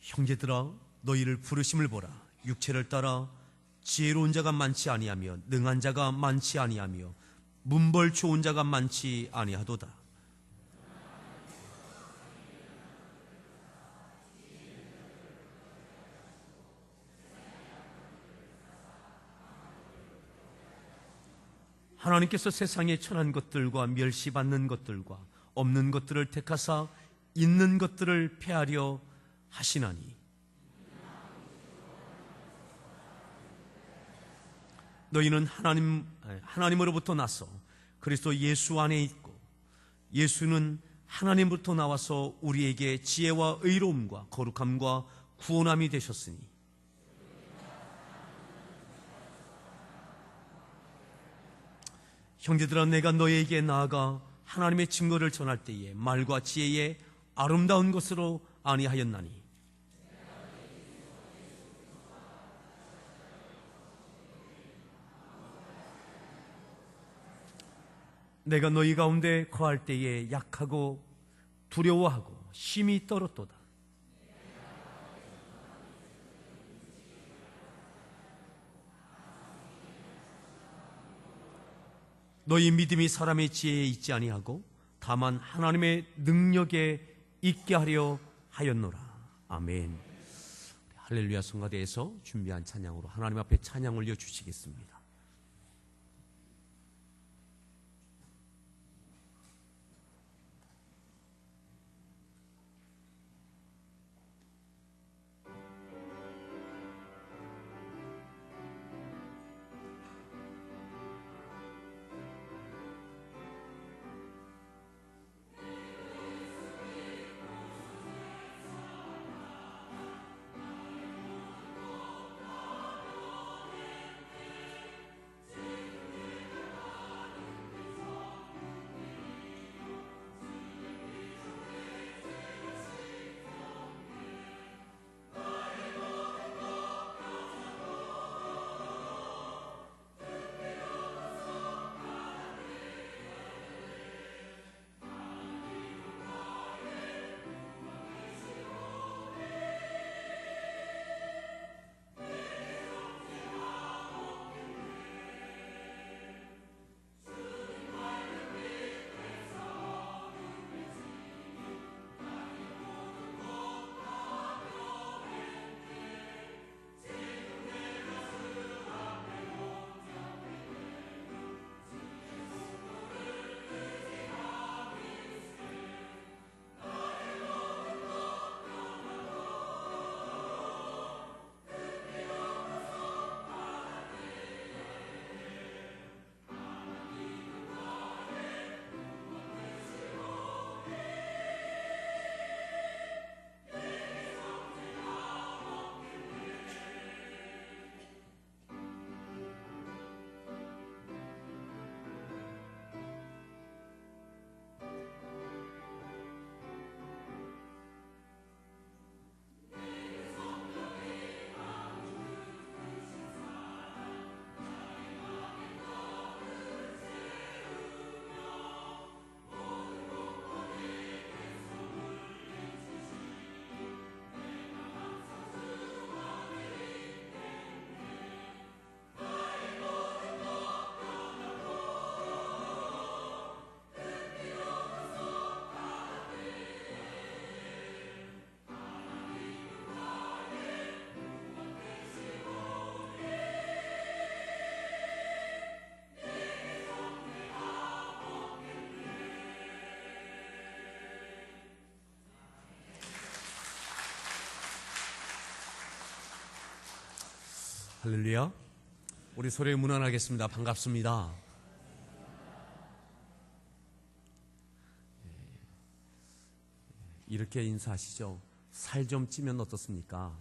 형제들아, 너희를 부르심을 보라. 육체를 따라 지혜로운 자가 많지 아니하며 능한 자가 많지 아니하며 문벌 좋은 자가 많지 아니하도다. 하나님께서 세상에 천한 것들과 멸시받는 것들과 없는 것들을 택하사 있는 것들을 폐하려 하시나니, 너희는 하나님으로부터 나서 그리스도 예수 안에 있고, 예수는 하나님으로부터 나와서 우리에게 지혜와 의로움과 거룩함과 구원함이 되셨으니, 형제들아, 내가 너희에게 나아가 하나님의 증거를 전할 때에 말과 지혜의 아름다운 것으로 아니하였나니, 내가 너희 가운데 거할 때에 약하고 두려워하고 심히 떨었도다. 너희 믿음이 사람의 지혜에 있지 아니하고 다만 하나님의 능력에 있게 하려 하였노라. 아멘. 할렐루야 성가대에서 준비한 찬양으로 하나님 앞에 찬양 올려주시겠습니다. 할렐루야. 우리 소리 문안하겠습니다. 반갑습니다. 이렇게 인사하시죠. 살 좀 찌면 어떻습니까?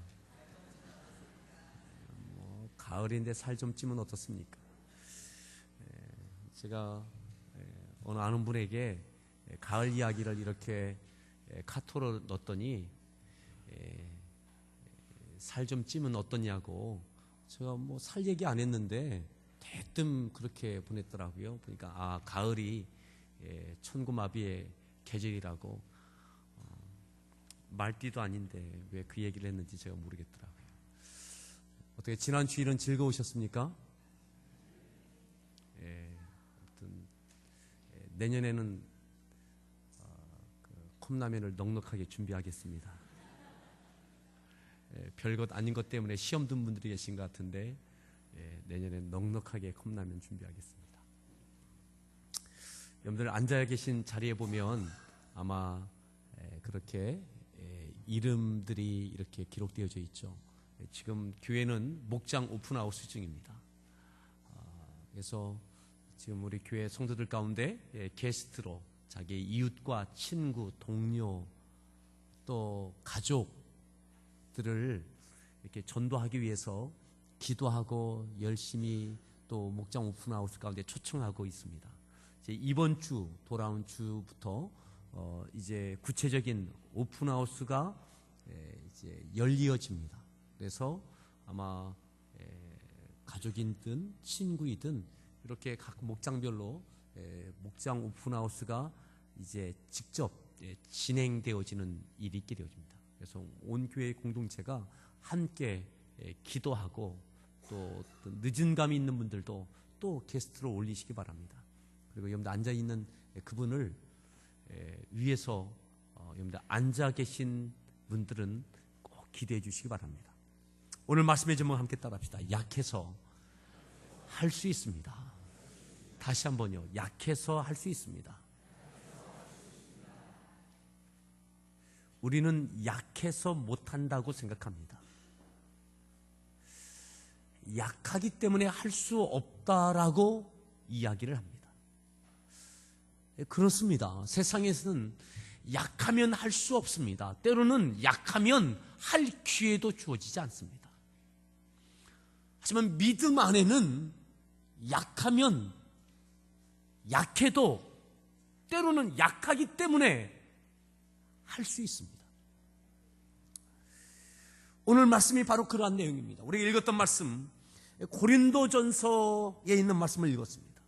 가을인데 살 좀 찌면 어떻습니까? 제가 어느 아는 분에게 가을 이야기를 이렇게 카톡으로 넣었더니 살 좀 찌면 어떠냐고, 제가 뭐 살 얘기 안 했는데 대뜸 그렇게 보냈더라고요. 그러니까 가을이 천고마비의 계절이라고. 말띠도 아닌데 왜 그 얘기를 했는지 제가 모르겠더라고요. 어떻게 지난 주일은 즐거우셨습니까? 아무튼 내년에는 컵라면을 넉넉하게 준비하겠습니다. 별것 아닌 것 때문에 시험 든 분들이 계신 것 같은데 내년엔 넉넉하게 컵라면 준비하겠습니다. 여러분들 앉아 계신 자리에 보면 아마 그렇게 이름들이 이렇게 기록되어져 있죠. 지금 교회는 목장 오픈하우스 중입니다. 그래서 지금 우리 교회 성도들 가운데 게스트로 자기 이웃과 친구, 동료 또 가족들을 이렇게 전도하기 위해서 기도하고 열심히 또 목장 오픈하우스 가운데 초청하고 있습니다. 이제 이번 주 돌아온 주부터 이제 구체적인 오픈하우스가 이제 열리어집니다. 그래서 아마 가족이든 친구이든 이렇게 각 목장별로 목장 오픈하우스가 이제 직접 진행되어지는 일이 있게 되어집니다. 그래서 온 교회 공동체가 함께 기도하고 또 늦은 감이 있는 분들도 또 게스트로 올리시기 바랍니다. 그리고 여러분들 앉아있는 그분을 위에서 여러분들 앉아 계신 분들은 꼭 기대해 주시기 바랍니다. 오늘 말씀의 제목 함께 따라합시다. 약해서 할 수 있습니다. 다시 한번요. 약해서 할 수 있습니다. 우리는 약해서 못한다고 생각합니다. 약하기 때문에 할 수 없다라고 이야기를 합니다. 그렇습니다. 세상에서는 약하면 할 수 없습니다. 때로는 약하면 할 기회도 주어지지 않습니다. 하지만 믿음 안에는 약하면 약해도 때로는 약하기 때문에 할 수 있습니다. 오늘 말씀이 바로 그러한 내용입니다. 우리가 읽었던 말씀, 고린도전서에 있는 말씀을 읽었습니다.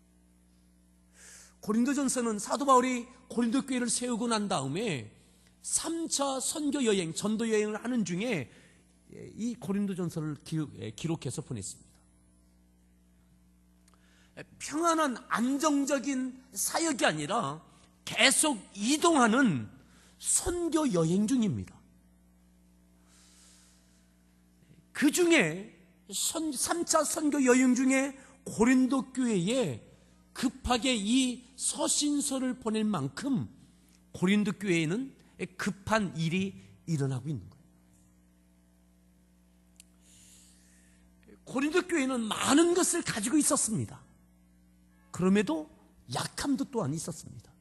고린도전서는 사도 바울이 고린도 교회를 세우고 난 다음에 3차 선교 여행, 전도 여행을 하는 중에 이 고린도전서를 기록해서 보냈습니다. 평안한 안정적인 사역이 아니라 계속 이동하는 선교 여행 중입니다. 그 중에 3차 선교 여행 중에 고린도 교회에 급하게 이 서신서를 보낼 만큼 고린도 교회에는 급한 일이 일어나고 있는 거예요. 고린도 교회는 많은 것을 가지고 있었습니다. 그럼에도 약함도 또한 있었습니다.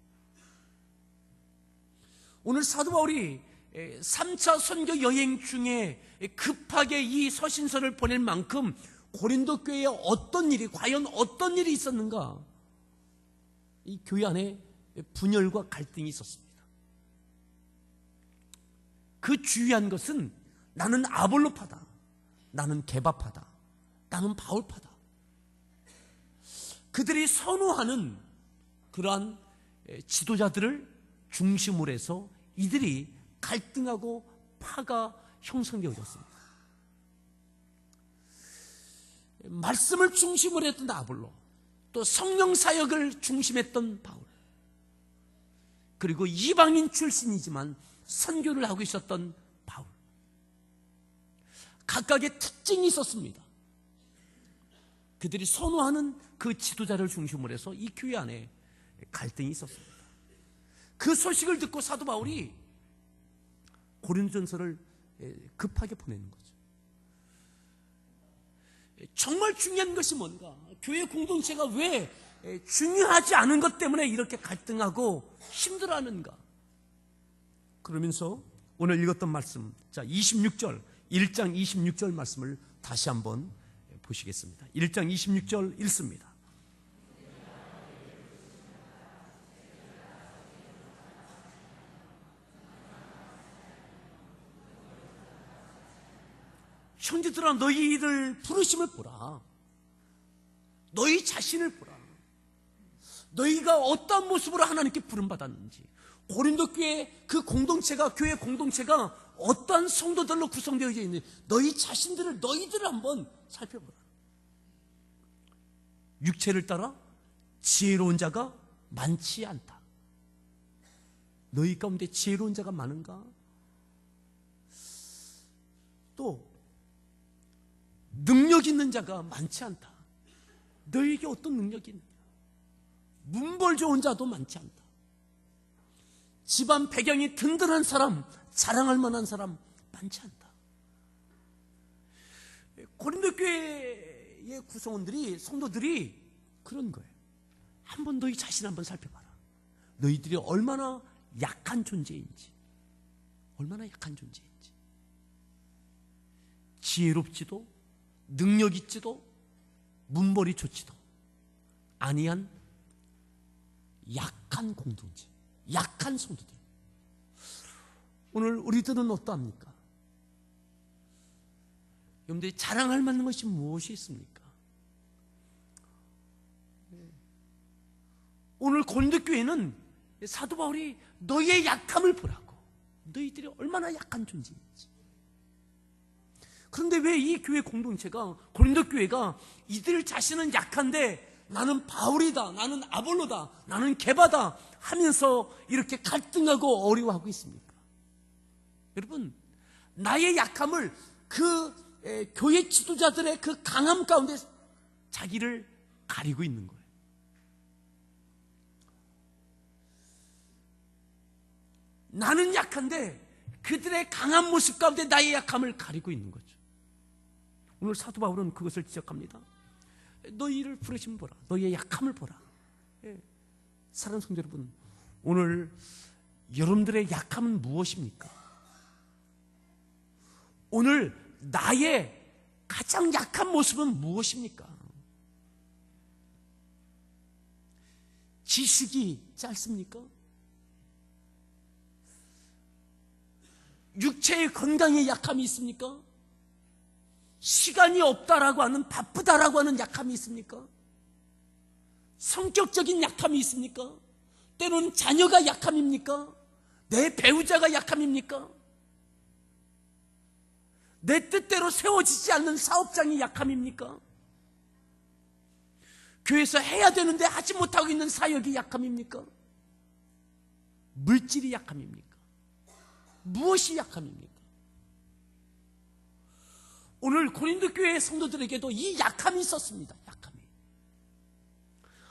오늘 사도 바울이 3차 선교 여행 중에 급하게 이 서신서를 보낼 만큼 고린도 교회에 과연 어떤 일이 있었는가? 이 교회 안에 분열과 갈등이 있었습니다. 그 주요한 것은 나는 아볼로파다, 나는 게바파다, 나는 바울파다. 그들이 선호하는 그러한 지도자들을 중심으로 해서 이들이 갈등하고 파가 형성되어졌습니다. 말씀을 중심으로 했던 아볼로, 또 성령 사역을 중심했던 바울, 그리고 이방인 출신이지만 선교를 하고 있었던 바울, 각각의 특징이 있었습니다. 그들이 선호하는 그 지도자를 중심으로 해서 이 교회 안에 갈등이 있었습니다. 그 소식을 듣고 사도 바울이 고린도전서를 급하게 보내는 거죠. 정말 중요한 것이 뭔가? 교회 공동체가 왜 중요하지 않은 것 때문에 이렇게 갈등하고 힘들어하는가? 그러면서 오늘 읽었던 말씀, 자 26절, 1장 26절 말씀을 다시 한번 보시겠습니다. 1장 26절 읽습니다. 형제들아, 너희를 부르심을 보라. 너희 자신을 보라. 너희가 어떤 모습으로 하나님께 부름받았는지, 고린도 교회 그 공동체가, 교회 공동체가 어떠한 성도들로 구성되어 있는지 너희들을 한번 살펴보라. 육체를 따라 지혜로운 자가 많지 않다. 너희 가운데 지혜로운 자가 많은가? 또 능력 있는 자가 많지 않다. 너희에게 어떤 능력이 있느냐? 문벌 좋은 자도 많지 않다. 집안 배경이 든든한 사람, 자랑할 만한 사람 많지 않다. 고린도 교회의 구성원들이, 성도들이 그런 거예요. 한번 너희 자신 한번 살펴봐라. 너희들이 얼마나 약한 존재인지, 얼마나 약한 존재인지. 지혜롭지도 능력 있지도 문벌이 좋지도 아니한 약한 공동체, 약한 성도들. 오늘 우리들은 어떠합니까? 여러분들이 자랑할 만한 것이 무엇이 있습니까? 오늘 고린도 교회는 사도 바울이 너희의 약함을 보라고, 너희들이 얼마나 약한 존재인지. 그런데 왜 이 교회 공동체가, 고린도 교회가 이들 자신은 약한데 나는 바울이다, 나는 아볼로다, 나는 게바다 하면서 이렇게 갈등하고 어려워하고 있습니까? 여러분, 나의 약함을 그 교회 지도자들의 그 강함 가운데 자기를 가리고 있는 거예요. 나는 약한데 그들의 강한 모습 가운데 나의 약함을 가리고 있는 거죠. 오늘 사도 바울은 그것을 지적합니다. 너희를 부르심 보라. 너희의 약함을 보라. 사랑하는 성도 여러분, 오늘 여러분들의 약함은 무엇입니까? 오늘 나의 가장 약한 모습은 무엇입니까? 지식이 짧습니까? 육체의 건강에 약함이 있습니까? 시간이 없다라고 하는, 바쁘다라고 하는 약함이 있습니까? 성격적인 약함이 있습니까? 때로는 자녀가 약함입니까? 내 배우자가 약함입니까? 내 뜻대로 세워지지 않는 사업장이 약함입니까? 교회에서 해야 되는데 하지 못하고 있는 사역이 약함입니까? 물질이 약함입니까? 무엇이 약함입니까? 오늘 고린도 교회의 성도들에게도 이 약함이 있었습니다. 약함이.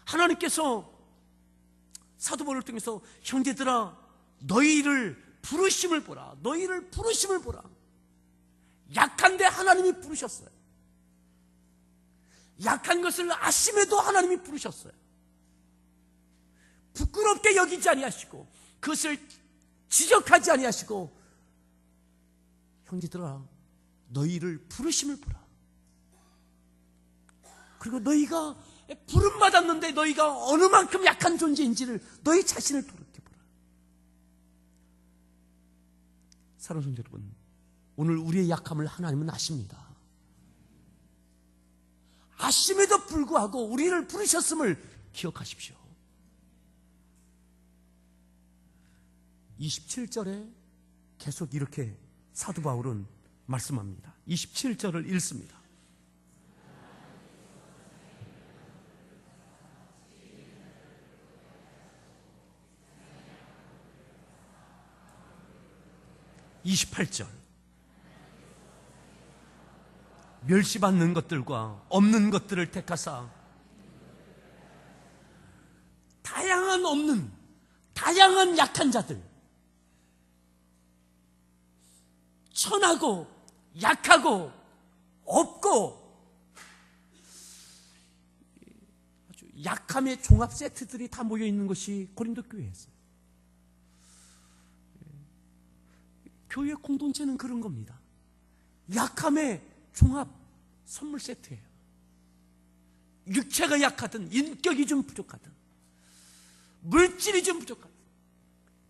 하나님께서 사도 바울을 통해서 형제들아 너희를 부르심을 보라. 너희를 부르심을 보라. 약한데 하나님이 부르셨어요. 약한 것을 아심에도 하나님이 부르셨어요. 부끄럽게 여기지 아니하시고 그것을 지적하지 아니하시고 형제들아 너희를 부르심을 보라. 그리고 너희가 부름 받았는데 너희가 어느 만큼 약한 존재인지를 너희 자신을 돌이켜보라. 사랑하는 성도 여러분, 오늘 우리의 약함을 하나님은 아십니다. 아심에도 불구하고 우리를 부르셨음을 기억하십시오. 27절에 계속 이렇게 사도 바울은 말씀합니다. 27절을 읽습니다. (28절) 멸시받는 것들과 없는 것들을 택하사 다양한 약한 자들, 천하고 약하고 없고 아주 약함의 종합 세트들이 다 모여 있는 것이 고린도 교회였어요. 교회 공동체는 그런 겁니다. 약함의 종합 선물 세트예요. 육체가 약하든 인격이 좀 부족하든 물질이 좀 부족하든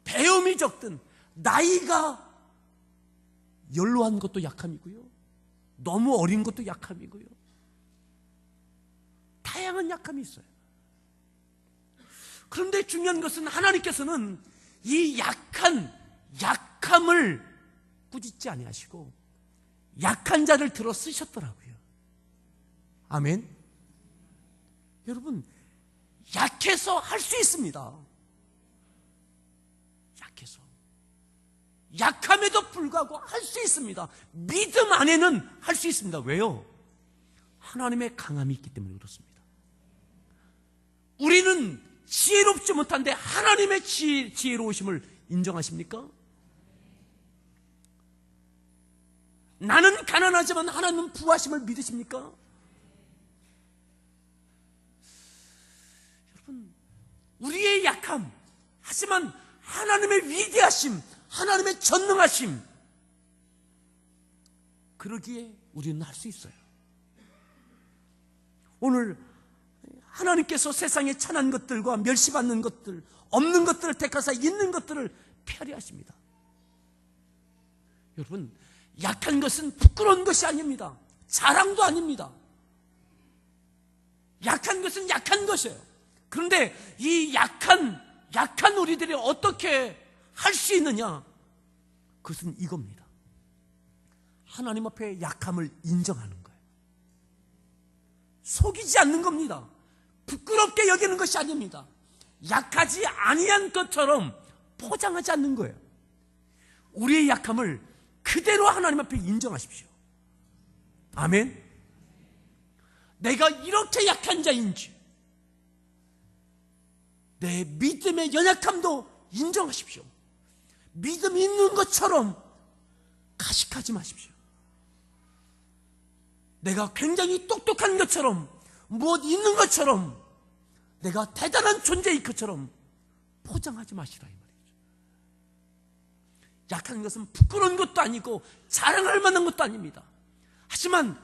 배움이 적든 나이가 연로한 것도 약함이고요, 너무 어린 것도 약함이고요, 다양한 약함이 있어요. 그런데 중요한 것은 하나님께서는 이 약함을 꾸짖지 아니하시고 약한 자를 들어 쓰셨더라고요. 아멘. 여러분, 약해서 할 수 있습니다. 약해서. 약함에도 불구하고 할 수 있습니다. 믿음 안에는 할 수 있습니다. 왜요? 하나님의 강함이 있기 때문에 그렇습니다. 우리는 지혜롭지 못한데 하나님의 지혜로우심을 인정하십니까? 나는 가난하지만 하나님은 부하심을 믿으십니까? 여러분, 우리의 약함, 하지만 하나님의 위대하심, 하나님의 전능하심, 그러기에 우리는 할 수 있어요. 오늘 하나님께서 세상에 천한 것들과 멸시받는 것들, 없는 것들을 택하사 있는 것들을 폐하하십니다. 여러분, 약한 것은 부끄러운 것이 아닙니다. 자랑도 아닙니다. 약한 것은 약한 것이에요. 그런데 이 약한 우리들이 어떻게 할 수 있느냐? 그것은 이겁니다. 하나님 앞에 약함을 인정하는 거예요. 속이지 않는 겁니다. 부끄럽게 여기는 것이 아닙니다. 약하지 아니한 것처럼 포장하지 않는 거예요. 우리의 약함을 그대로 하나님 앞에 인정하십시오. 아멘. 내가 이렇게 약한 자인지, 내 믿음의 연약함도 인정하십시오. 믿음이 있는 것처럼 가식하지 마십시오. 내가 굉장히 똑똑한 것처럼, 무엇 있는 것처럼, 내가 대단한 존재인 것처럼 포장하지 마시라 이 말이죠. 약한 것은 부끄러운 것도 아니고 자랑할 만한 것도 아닙니다. 하지만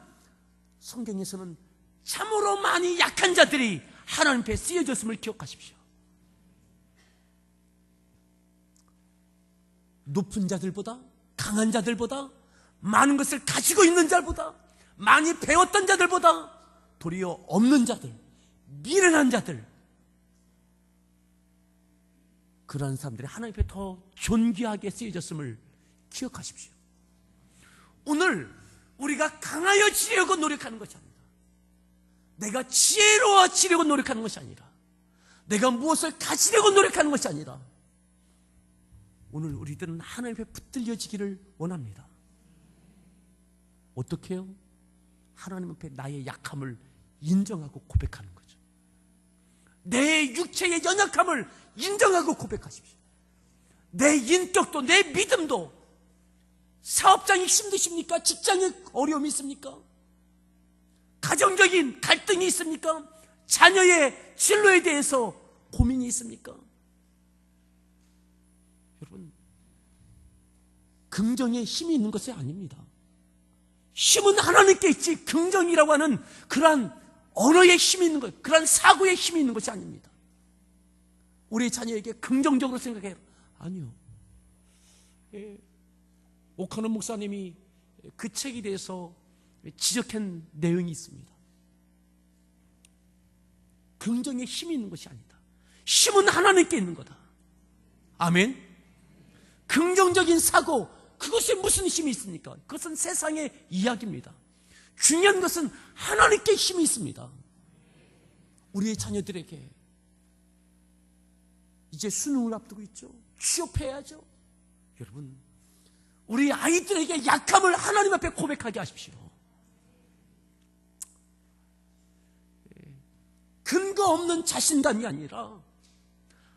성경에서는 참으로 많이 약한 자들이 하나님 앞에 쓰여졌음을 기억하십시오. 높은 자들보다, 강한 자들보다, 많은 것을 가지고 있는 자들보다, 많이 배웠던 자들보다 도리어 없는 자들, 미련한 자들, 그러한 사람들이 하나님 앞에 더 존귀하게 쓰여졌음을 기억하십시오. 오늘 우리가 강하여지려고 노력하는 것이 아니다. 내가 지혜로워지려고 노력하는 것이 아니라, 내가 무엇을 가지려고 노력하는 것이 아니라, 오늘 우리들은 하나님 앞에 붙들려지기를 원합니다. 어떻게 해요? 하나님 앞에 나의 약함을 인정하고 고백하는 거죠. 내 육체의 연약함을 인정하고 고백하십시오. 내 인격도, 내 믿음도, 사업장이 힘드십니까? 직장에 어려움이 있습니까? 가정적인 갈등이 있습니까? 자녀의 진로에 대해서 고민이 있습니까? 여러분, 긍정의 힘이 있는 것이 아닙니다. 힘은 하나님께 있지, 긍정이라고 하는 그러한 언어의 힘이 있는 것, 그러한 사고의 힘이 있는 것이 아닙니다. 우리 자녀에게 긍정적으로 생각해요. 아니요. 오카노 목사님이 그 책에 대해서 지적한 내용이 있습니다. 긍정의 힘이 있는 것이 아니다. 힘은 하나님께 있는 거다. 아멘. 긍정적인 사고, 그것에 무슨 힘이 있습니까? 그것은 세상의 이야기입니다. 중요한 것은 하나님께 힘이 있습니다. 우리의 자녀들에게 이제 수능을 앞두고 있죠. 취업해야죠. 여러분, 우리 아이들에게 약함을 하나님 앞에 고백하게 하십시오. 근거 없는 자신감이 아니라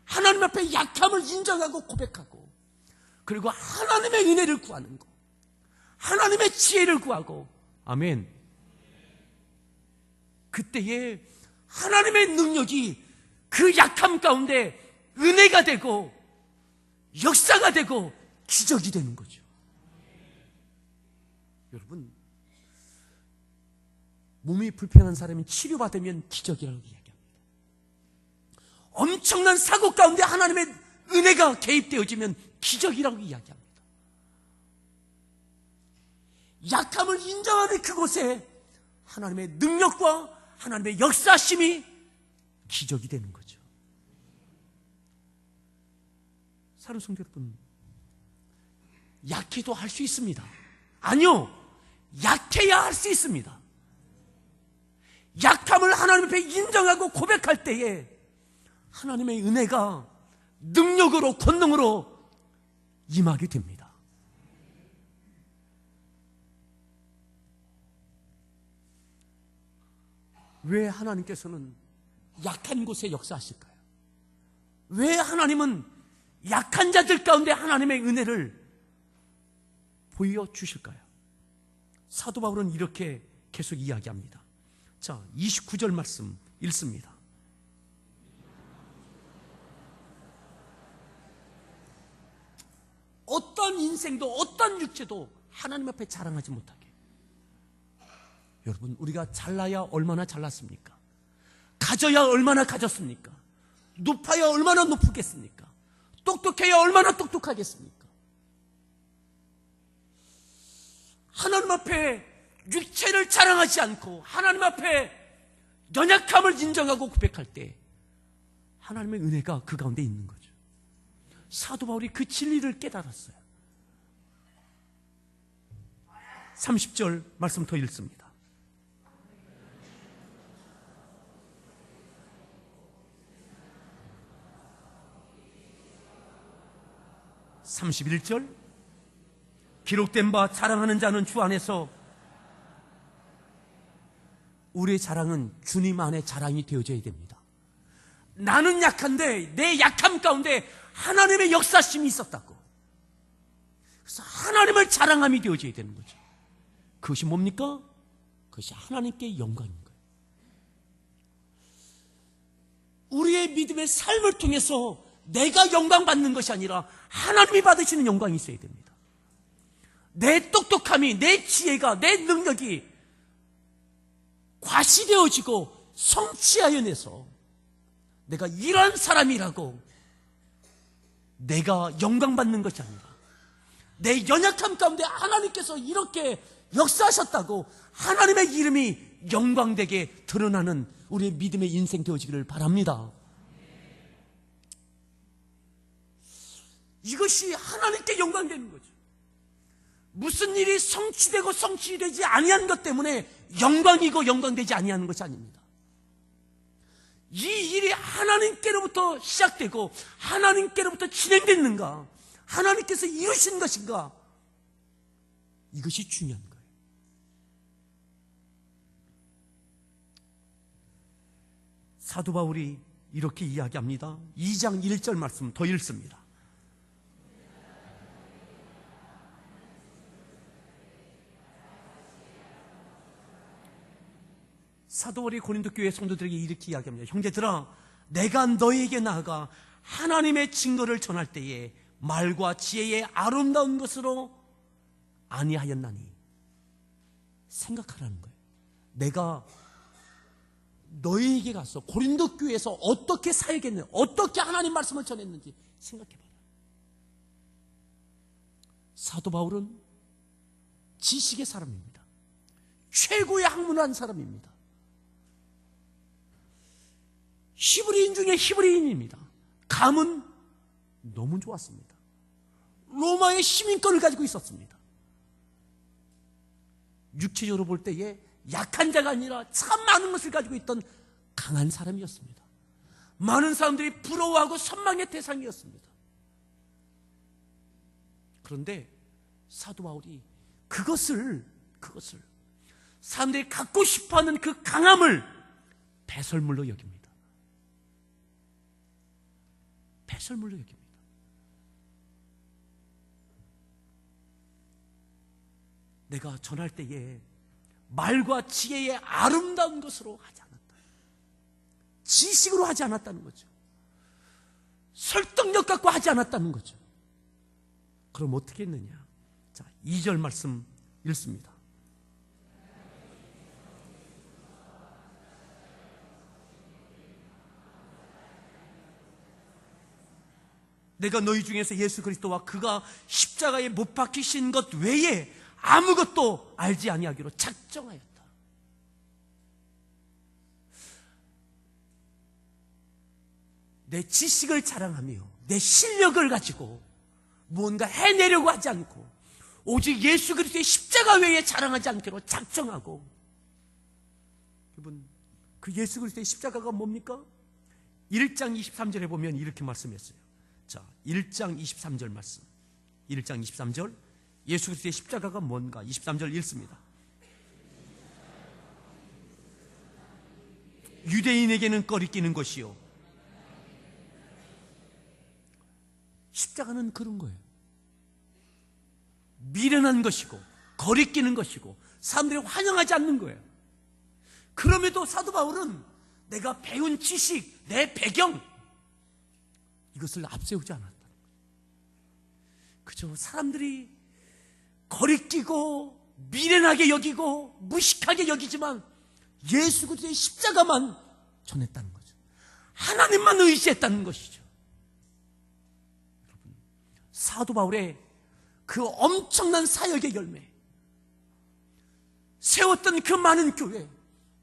하나님 앞에 약함을 인정하고 고백하고, 그리고 하나님의 은혜를 구하는 것, 하나님의 지혜를 구하고, 아멘. 그때에 하나님의 능력이 그 약함 가운데 은혜가 되고 역사가 되고 기적이 되는 거죠. 여러분, 몸이 불편한 사람이 치료받으면 기적이라고 이야기합니다. 엄청난 사고 가운데 하나님의 은혜가 개입되어지면 기적이라고 이야기합니다. 약함을 인정하는 그곳에 하나님의 능력과 하나님의 역사심이 기적이 되는 거죠. 사랑하는 성도 여러분, 약해도 할 수 있습니다. 아니요, 약해야 할 수 있습니다. 약함을 하나님 앞에 인정하고 고백할 때에 하나님의 은혜가 능력으로, 권능으로 임하게 됩니다. 왜 하나님께서는 약한 곳에 역사하실까요? 왜 하나님은 약한 자들 가운데 하나님의 은혜를 보여주실까요? 사도 바울은 이렇게 계속 이야기합니다. 자, 29절 말씀 읽습니다. 어떤 인생도 어떤 육체도 하나님 앞에 자랑하지 못하게. 여러분, 우리가 잘나야 얼마나 잘났습니까? 가져야 얼마나 가졌습니까? 높아야 얼마나 높겠습니까? 똑똑해야 얼마나 똑똑하겠습니까? 하나님 앞에 육체를 자랑하지 않고 하나님 앞에 연약함을 인정하고 고백할 때 하나님의 은혜가 그 가운데 있는 거죠. 사도 바울이 그 진리를 깨달았어요. 30절 말씀 더 읽습니다. 31절, 기록된 바 자랑하는 자는 주 안에서. 우리의 자랑은 주님 안에 자랑이 되어져야 됩니다. 나는 약한데 내 약함 가운데 하나님의 역사심이 있었다고. 그래서 하나님을 자랑함이 되어져야 되는 거죠. 그것이 뭡니까? 그것이 하나님께 영광인 거예요. 우리의 믿음의 삶을 통해서 내가 영광 받는 것이 아니라 하나님이 받으시는 영광이 있어야 됩니다. 내 똑똑함이, 내 지혜가, 내 능력이 과시되어지고 성취하여내서 내가 이런 사람이라고 내가 영광 받는 것이 아니라 내 연약함 가운데 하나님께서 이렇게 역사하셨다고 하나님의 이름이 영광되게 드러나는 우리의 믿음의 인생 되어지기를 바랍니다. 이것이 하나님께 영광되는 거죠. 무슨 일이 성취되고 성취되지 아니한 것 때문에 영광이고 영광되지 아니하는 것이 아닙니다. 이 일이 하나님께로부터 시작되고 하나님께로부터 진행됐는가, 하나님께서 이루신 것인가, 이것이 중요한 거예요. 사도 바울이 이렇게 이야기합니다. 2장 1절 말씀 더 읽습니다. 사도 바울이 고린도 교회 성도들에게 이렇게 이야기합니다. 형제들아, 내가 너희에게 나아가 하나님의 증거를 전할 때에 말과 지혜의 아름다운 것으로 아니하였나니. 생각하라는 거예요. 내가 너희에게 가서 고린도 교회에서 어떻게 사역했는지, 어떻게 하나님 말씀을 전했는지 생각해봐라. 사도 바울은 지식의 사람입니다. 최고의 학문을 한 사람입니다. 히브리인 중에 히브리인입니다. 감은 너무 좋았습니다. 로마의 시민권을 가지고 있었습니다. 육체적으로 볼 때에 약한 자가 아니라 참 많은 것을 가지고 있던 강한 사람이었습니다. 많은 사람들이 부러워하고 선망의 대상이었습니다. 그런데 사도 바울이 그것을 사람들이 갖고 싶어하는 그 강함을 배설물로 여깁니다. 배설물로 여깁니다. 내가 전할 때에 말과 지혜의 아름다운 것으로 하지 않았다. 지식으로 하지 않았다는 거죠. 설득력 갖고 하지 않았다는 거죠. 그럼 어떻게 했느냐? 자, 2절 말씀 읽습니다. 내가 너희 중에서 예수 그리스도와 그가 십자가에 못 박히신 것 외에 아무것도 알지 아니하기로 작정하였다. 내 지식을 자랑하며 내 실력을 가지고 뭔가 해내려고 하지 않고 오직 예수 그리스도의 십자가 외에 자랑하지 않기로 작정하고, 여러분, 그 예수 그리스도의 십자가가 뭡니까? 1장 23절에 보면 이렇게 말씀했어요. 자, 1장 23절 말씀. 1장 23절, 예수 그리스도의 십자가가 뭔가 23절 읽습니다. 유대인에게는 꺼리끼는 것이요. 십자가는 그런 거예요. 미련한 것이고 거리끼는 것이고 사람들이 환영하지 않는 거예요. 그럼에도 사도 바울은 내가 배운 지식, 내 배경, 이것을 앞세우지 않았다. 그저 사람들이 거리끼고 미련하게 여기고 무식하게 여기지만 예수 그리스도의 십자가만 전했다는 거죠. 하나님만 의지했다는 것이죠. 여러분, 사도 바울의 그 엄청난 사역의 열매, 세웠던 그 많은 교회,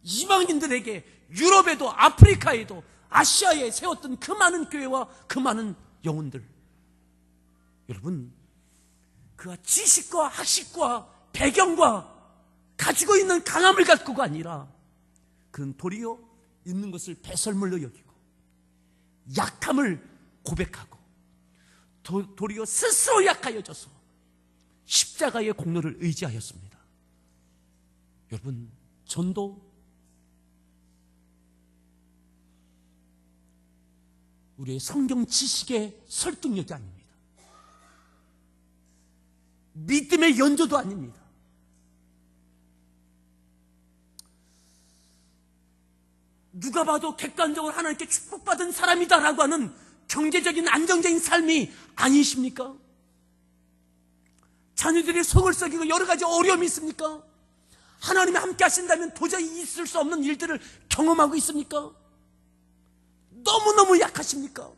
이방인들에게 유럽에도 아프리카에도 아시아에 세웠던 그 많은 교회와 그 많은 영혼들, 여러분, 그 지식과 학식과 배경과 가지고 있는 강함을 갖고가 아니라 그는 도리어 있는 것을 배설물로 여기고 약함을 고백하고 도리어 스스로 약하여져서 십자가의 공로를 의지하였습니다. 여러분, 전도 우리의 성경 지식의 설득력이 아닙니다. 믿음의 연조도 아닙니다. 누가 봐도 객관적으로 하나님께 축복받은 사람이다라고 하는 경제적인 안정적인 삶이 아니십니까? 자녀들이 속을 썩이고 여러 가지 어려움이 있습니까? 하나님이 함께 하신다면 도저히 있을 수 없는 일들을 경험하고 있습니까? 너무너무 약하십니까?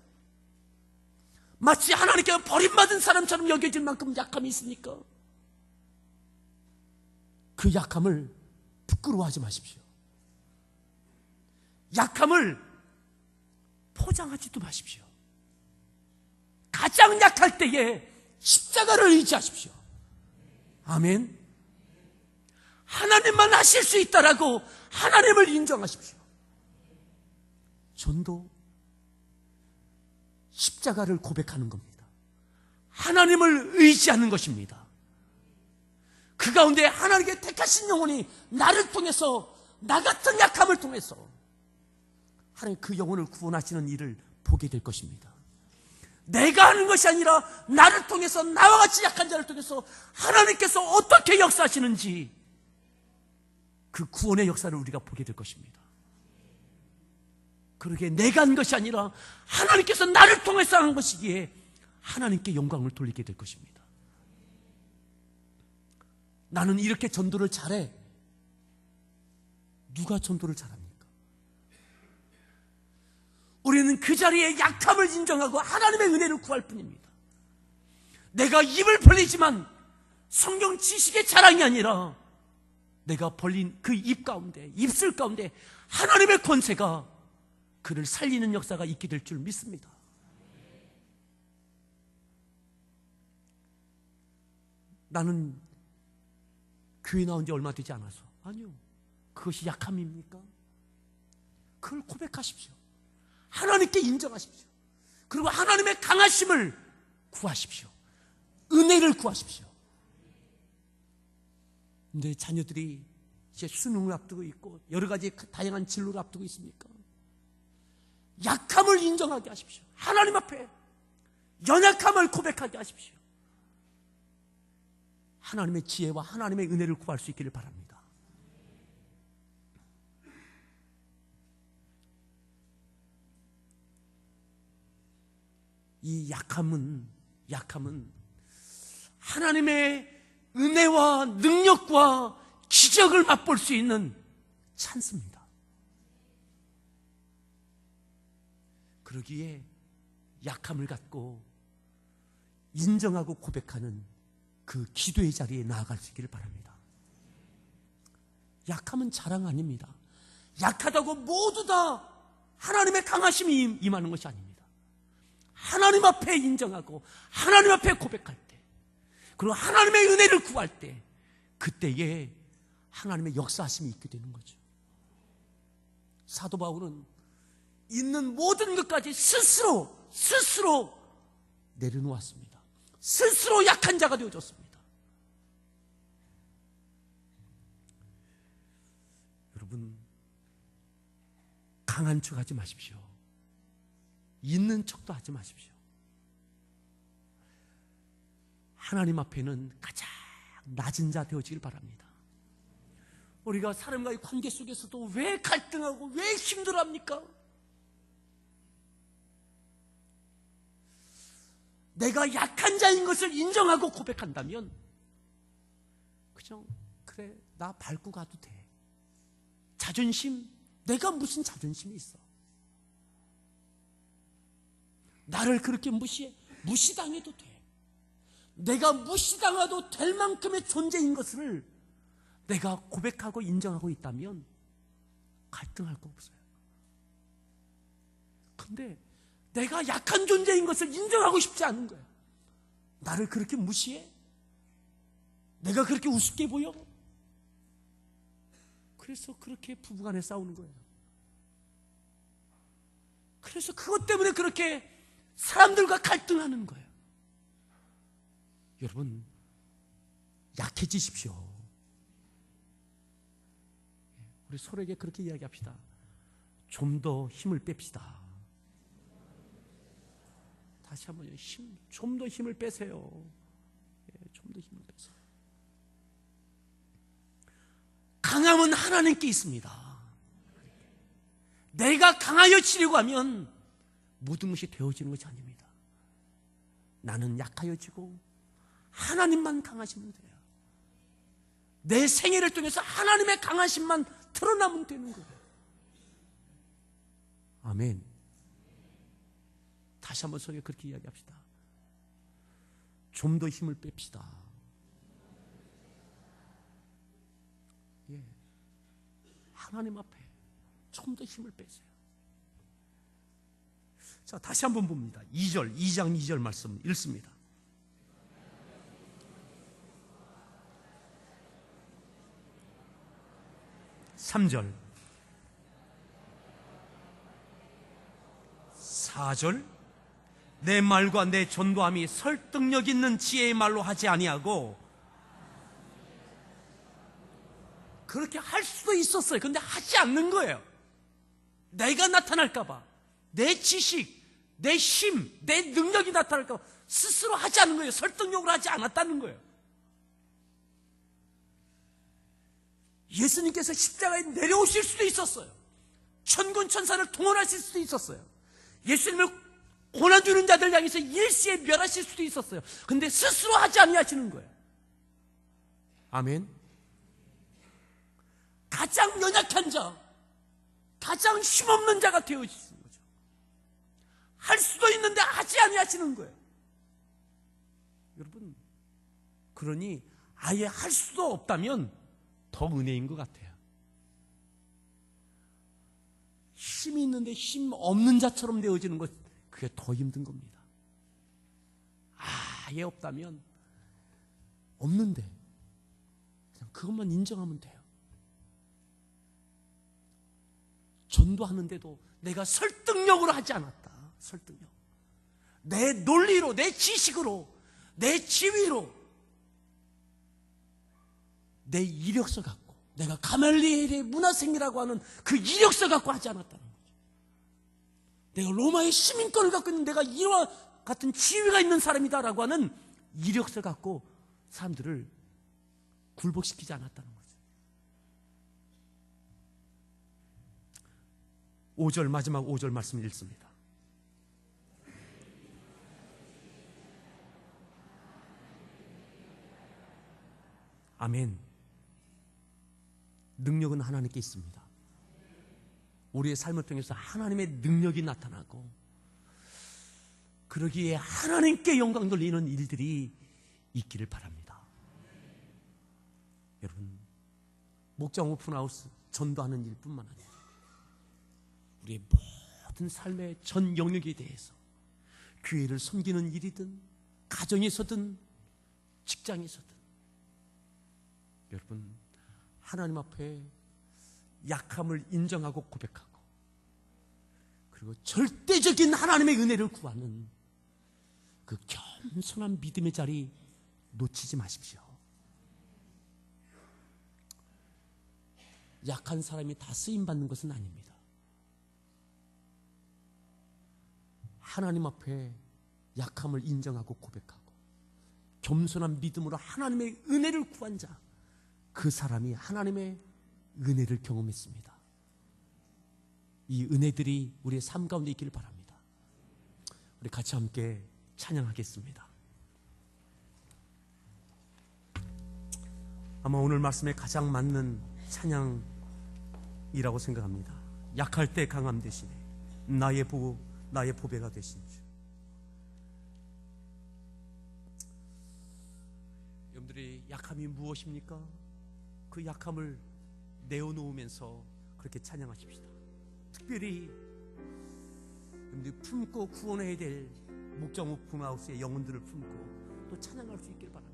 마치 하나님께 버림받은 사람처럼 여겨질 만큼 약함이 있습니까? 그 약함을 부끄러워하지 마십시오. 약함을 포장하지도 마십시오. 가장 약할 때에 십자가를 의지하십시오. 아멘. 하나님만 하실 수 있다라고 하나님을 인정하십시오. 전도 십자가를 고백하는 겁니다. 하나님을 의지하는 것입니다. 그 가운데 하나님께 택하신 영혼이 나를 통해서, 나 같은 약함을 통해서 하나님 그 영혼을 구원하시는 일을 보게 될 것입니다. 내가 하는 것이 아니라 나를 통해서, 나와 같이 약한 자를 통해서 하나님께서 어떻게 역사하시는지 그 구원의 역사를 우리가 보게 될 것입니다. 그러기에 내가 한 것이 아니라 하나님께서 나를 통해서 한 것이기에 하나님께 영광을 돌리게 될 것입니다. 나는 이렇게 전도를 잘해. 누가 전도를 잘합니까? 우리는 그 자리에 약함을 인정하고 하나님의 은혜를 구할 뿐입니다. 내가 입을 벌리지만 성경 지식의 자랑이 아니라 내가 벌린 그 입 가운데, 입술 가운데 하나님의 권세가 그를 살리는 역사가 있게 될 줄 믿습니다. 나는 교회 나온 지 얼마 되지 않아서. 아니요. 그것이 약함입니까? 그걸 고백하십시오. 하나님께 인정하십시오. 그리고 하나님의 강하심을 구하십시오. 은혜를 구하십시오. 근데 자녀들이 이제 수능을 앞두고 있고 여러 가지 다양한 진로를 앞두고 있습니까? 약함을 인정하게 하십시오. 하나님 앞에 연약함을 고백하게 하십시오. 하나님의 지혜와 하나님의 은혜를 구할 수 있기를 바랍니다. 이 약함은 하나님의 은혜와 능력과 기적을 맛볼 수 있는 찬스입니다. 그러기에 약함을 갖고 인정하고 고백하는 그 기도의 자리에 나아갈 수 있기를 바랍니다. 약함은 자랑 아닙니다. 약하다고 모두 다 하나님의 강하심이 임하는 것이 아닙니다. 하나님 앞에 인정하고 하나님 앞에 고백할 때, 그리고 하나님의 은혜를 구할 때, 그때에 하나님의 역사하심이 있게 되는 거죠. 사도 바울은 있는 모든 것까지 스스로 내려놓았습니다. 스스로 약한 자가 되어졌습니다. 여러분, 강한 척 하지 마십시오. 있는 척도 하지 마십시오. 하나님 앞에는 가장 낮은 자 되어지길 바랍니다. 우리가 사람과의 관계 속에서도 왜 갈등하고 왜 힘들어합니까? 내가 약한 자인 것을 인정하고 고백한다면 그냥 그래, 나 밟고 가도 돼. 자존심, 내가 무슨 자존심이 있어? 나를 그렇게 무시해? 무시당해도 돼. 내가 무시당해도 될 만큼의 존재인 것을 내가 고백하고 인정하고 있다면 갈등할 거 없어요. 근데 내가 약한 존재인 것을 인정하고 싶지 않은 거예요. 나를 그렇게 무시해? 내가 그렇게 우습게 보여? 그래서 그렇게 부부간에 싸우는 거예요. 그래서 그것 때문에 그렇게 사람들과 갈등하는 거예요. 여러분, 약해지십시오. 우리 서로에게 그렇게 이야기합시다. 좀 더 힘을 뺍시다. 다시 한번요. 좀 더 힘을 빼세요. 좀 더 힘을 빼세요. 강함은 하나님께 있습니다. 내가 강하여지려고 하면 모든 것이 되어지는 것이 아닙니다. 나는 약하여지고 하나님만 강하시면 돼요. 내 생애를 통해서 하나님의 강하심만 드러나면 되는 거예요. 아멘. 다시 한번 서로 그렇게 이야기합시다. 좀 더 힘을 뺍시다. 하나님 앞에 좀 더 힘을 빼세요. 자, 다시 한번 봅니다. 2장 2절 말씀 읽습니다. (3절) 4절 내 말과 내 전도함이 설득력 있는 지혜의 말로 하지 아니하고, 그렇게 할 수도 있었어요. 근데 하지 않는 거예요. 내가 나타날까봐, 내 지식, 내 힘, 내 능력이 나타날까봐 스스로 하지 않는 거예요. 설득력으로 하지 않았다는 거예요. 예수님께서 십자가에 내려오실 수도 있었어요. 천군 천사를 동원하실 수도 있었어요. 예수님을 고난 주는 자들 향해서 일시에 멸하실 수도 있었어요. 근데 스스로 하지 아니하시는 거예요. 아멘. 가장 연약한 자, 가장 힘없는 자가 되어지는 거죠. 할 수도 있는데 하지 아니하시는 거예요. 여러분, 그러니 아예 할 수도 없다면 더 은혜인 것 같아요. 힘이 있는데 힘 없는 자처럼 되어지는 것, 그게 더 힘든 겁니다. 아예 없다면, 없는데 그냥 그것만 인정하면 돼요. 전도하는데도 내가 설득력으로 하지 않았다. 설득력. 내 논리로, 내 지식으로, 내 지위로, 내 이력서 갖고, 내가 가말리엘의 문화생이라고 하는 그 이력서 갖고 하지 않았다는 거죠. 내가 로마의 시민권을 갖고 있는, 내가 이와 같은 지위가 있는 사람이다라고 하는 이력서 갖고 사람들을 굴복시키지 않았다는 거죠. 5절, 마지막 5절 말씀 읽습니다. 아멘. 능력은 하나님께 있습니다. 우리의 삶을 통해서 하나님의 능력이 나타나고, 그러기에 하나님께 영광 돌리는 일들이 있기를 바랍니다. 여러분, 목장 오픈하우스 전도하는 일뿐만 아니라 우리의 모든 삶의 전 영역에 대해서 교회를 섬기는 일이든 가정에서든 직장에서든 여러분 하나님 앞에 약함을 인정하고 고백하고 그리고 절대적인 하나님의 은혜를 구하는 그 겸손한 믿음의 자리 놓치지 마십시오. 약한 사람이 다 쓰임받는 것은 아닙니다. 하나님 앞에 약함을 인정하고 고백하고 겸손한 믿음으로 하나님의 은혜를 구한 자, 그 사람이 하나님의 은혜를 경험했습니다. 이 은혜들이 우리의 삶 가운데 있기를 바랍니다. 우리 같이 함께 찬양하겠습니다. 아마 오늘 말씀에 가장 맞는 찬양이라고 생각합니다. 약할 때 강함 되시네 나의 보배가 되신 주. 여러분들이 약함이 무엇입니까? 그 약함을 내어놓으면서 그렇게 찬양하십시다. 특별히 여러분들이 품고 구원해야 될 목장 오픈하우스의 영혼들을 품고 또 찬양할 수 있길 바랍니다.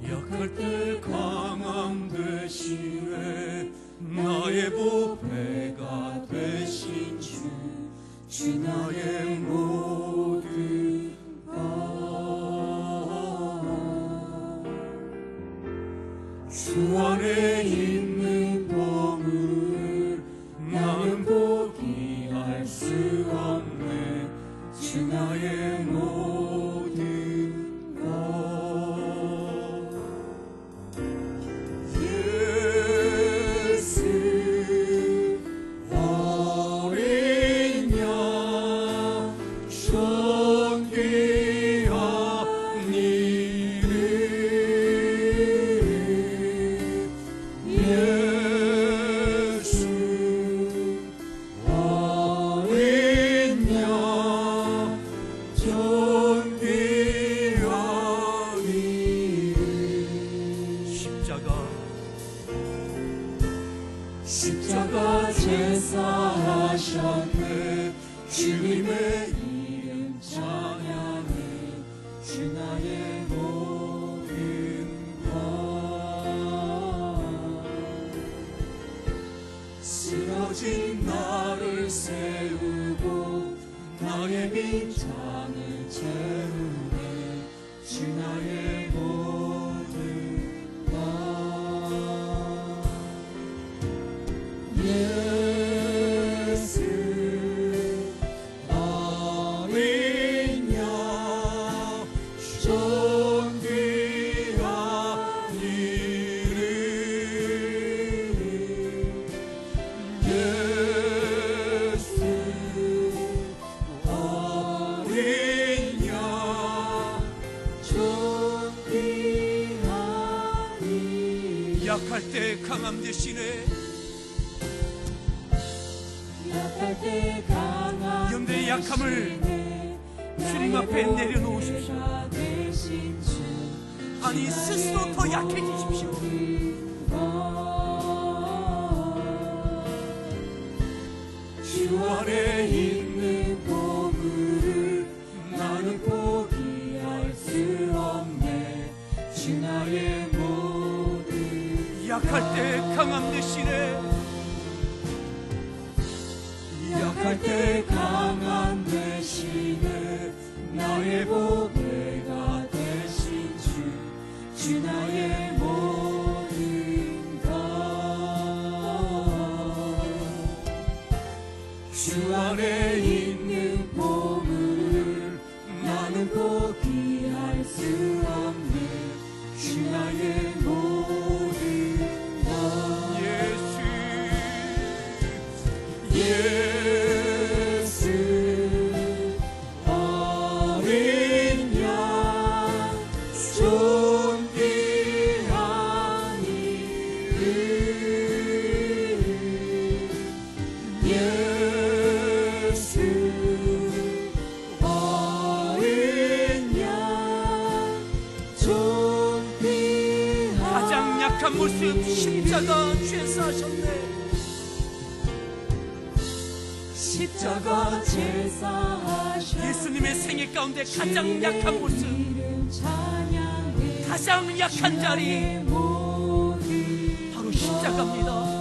약할 때 강함 되시네 나의 보배가 되신 주 나의 모든 것 주 안에 있는 보물 나는 포기할 수 없네 주 나의 모든 것 십자가 제사하셨네 주님의 이름 찬양해 주 나의 모든 것 쓰러진 나를 세우고 나의 빈장을 채우네 주 나의 모든 것 예수 어린 양 존귀한 이름 예수 어린 양 존귀한 이름 약할 때 강함 되시네 여러분들의 약함을 주님 앞에 내려놓으십시오. 아니 스스로 더 약해지십시오. 주 안에 있는 보물을 나는 포기할 수 없네 주 나의 모든 약할 때 강함 되시네 약할 때 강한 대신에 나의 보배가 되신 주 나의 모든 것 주 안에 있는 보물을 나는 포기할 수 없네 주 나의 모든 것 예수 어린 양 존귀한 약한 모습 십자가 죄사하셨네. 십자가 제사하셨네. 예수님의 생애 가운데 가장 약한 모습, 찬양해. 가장 약한 자리, 바로 십자가입니다.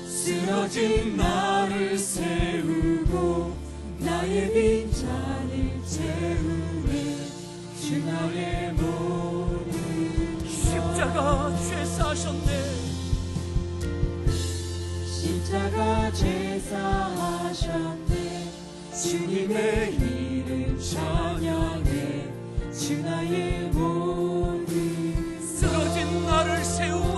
쓰러진 나를 세우고 나의 빈잔을 채우네. 주 나의 모든 십자가 죄사하셨네. 십자가 제사하셨네. 주님의 이름 찬양해. 주 나의 모든 쓰러진 나를 세우고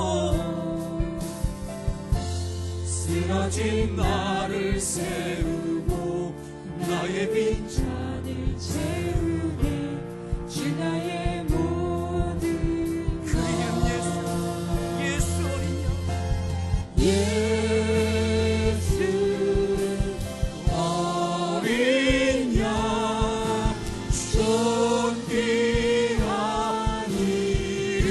쓰러진 나를 세우고 나의 빈잔을 채우네. 주 나의 모든 그 이름 예수, 예수 어린 양, 예수 어린 양 존귀한 이름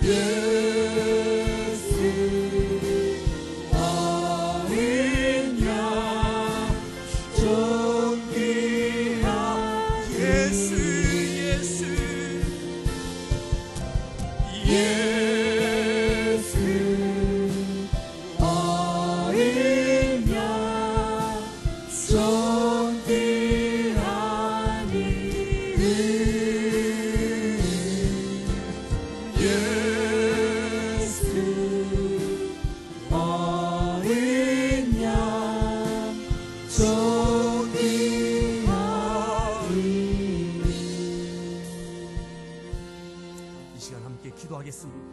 예수 어린 양 존귀한 예수, 예수, 예수 어린 양 존귀한 이름 예수 어린 양 존귀한 이름. 이 시간 함께 기도하겠습니다.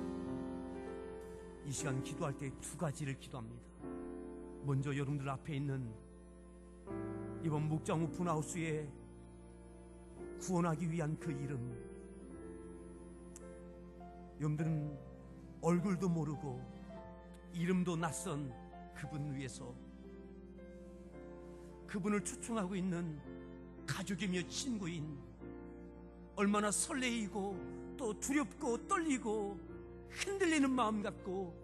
이 시간 기도할 때 두 가지를 기도합니다. 먼저 여러분들 앞에 있는 이번 목장 오픈하우스에 구원하기 위한 그 이름, 여러분들은 얼굴도 모르고 이름도 낯선 그분 위해서 그분을 초청하고 있는 가족이며 친구인, 얼마나 설레이고 또 두렵고 떨리고 흔들리는 마음 갖고